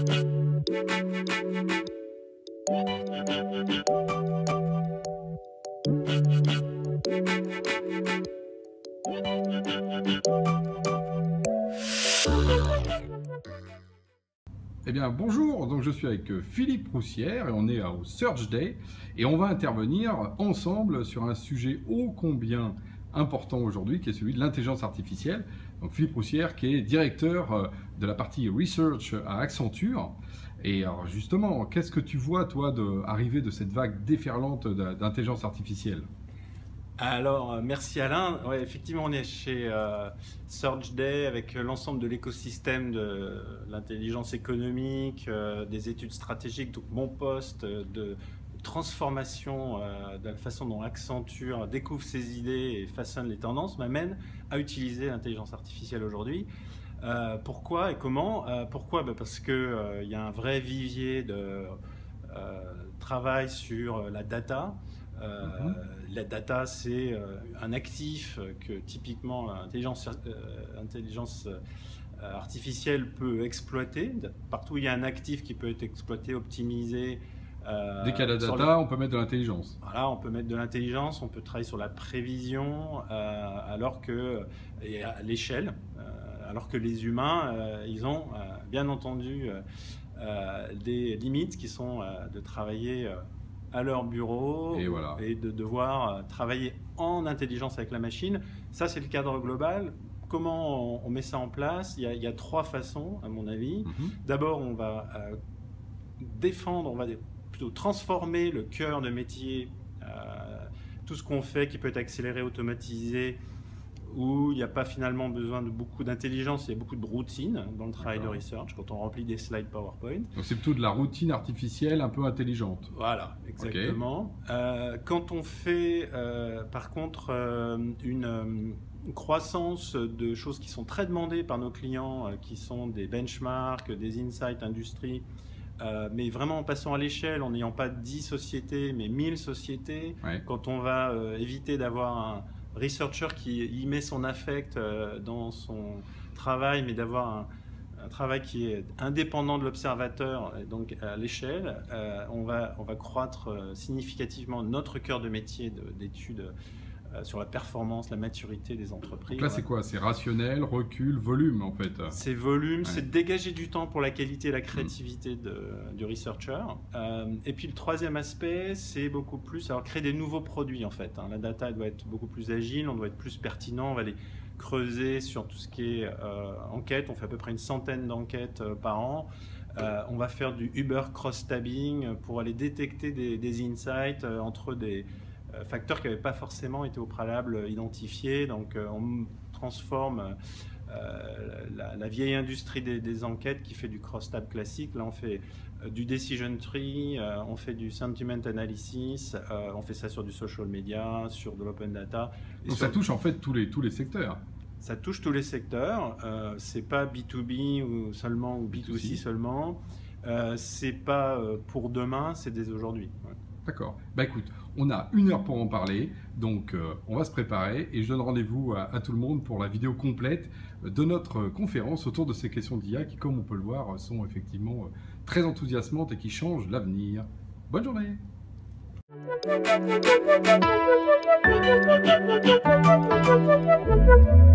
Eh bien bonjour, donc je suis avec Philippe Roussière et on est au Search Day et on va intervenir ensemble sur un sujet ô combien important aujourd'hui qui est celui de l'intelligence artificielle. Donc Philippe Roussière qui est directeur de la partie Research à Accenture. Et alors justement, qu'est-ce que tu vois toi arriver de cette vague déferlante d'intelligence artificielle? Alors, merci Alain. Ouais, effectivement, on est chez Search Day avec l'ensemble de l'écosystème de l'intelligence économique, des études stratégiques, donc mon poste de transformation de la façon dont Accenture découvre ses idées et façonne les tendances m'amène à utiliser l'intelligence artificielle aujourd'hui. Pourquoi et comment? Pourquoi? Parce que y a un vrai vivier de travail sur la data. La data, c'est un actif que typiquement l'intelligence artificielle peut exploiter. Partout où il y a un actif qui peut être exploité, optimisé. Dès qu'il y a la data, on peut mettre de l'intelligence. Voilà, on peut mettre de l'intelligence, on peut travailler sur la prévision, alors que, et à l'échelle, alors que les humains, ils ont bien entendu des limites qui sont de travailler à leur bureau et de devoir travailler en intelligence avec la machine. Ça, c'est le cadre global. Comment on met ça en place? Il y a trois façons, à mon avis. D'abord, on va défendre, on va plutôt transformer le cœur de métier, tout ce qu'on fait qui peut être accéléré, automatisé, où il n'y a pas finalement besoin de beaucoup d'intelligence, il y a beaucoup de routine dans le travail de research, quand on remplit des slides PowerPoint. Donc c'est plutôt de la routine artificielle un peu intelligente. Voilà, exactement. Quand on fait par contre une croissance de choses qui sont très demandées par nos clients, qui sont des benchmarks, des insights industrie, mais vraiment en passant à l'échelle, en n'ayant pas 10 sociétés, mais 1000 sociétés, quand on va éviter d'avoir un researcher qui y met son affect dans son travail, mais d'avoir un travail qui est indépendant de l'observateur, donc à l'échelle, on va croître significativement notre cœur de métier d'études sur la performance, la maturité des entreprises. Donc là, c'est quoi? C'est rationnel, recul, volume en fait. C'est volume, c'est dégager du temps pour la qualité et la créativité du researcher. Et puis le troisième aspect, c'est beaucoup plus créer des nouveaux produits en fait. La data elle doit être beaucoup plus agile, on doit être plus pertinent, on va aller creuser sur tout ce qui est enquête. On fait à peu près une centaine d'enquêtes par an. On va faire du Uber cross-tabbing pour aller détecter des insights entre des facteurs qui n'avaient pas forcément été au préalable identifiés. Donc on transforme la vieille industrie des enquêtes qui fait du cross-tab classique. Là on fait du decision tree, on fait du sentiment analysis, on fait ça sur du social media, sur de l'open data. Donc ça touche en fait tous les secteurs. Ça touche tous les secteurs, c'est pas B2B ou seulement ou B2C seulement, c'est pas pour demain, c'est dès aujourd'hui. D'accord. Bah écoute, on a 1 heure pour en parler, donc on va se préparer et je donne rendez-vous à tout le monde pour la vidéo complète de notre conférence autour de ces questions d'IA qui, comme on peut le voir, sont effectivement très enthousiasmantes et qui changent l'avenir. Bonne journée! Thank you.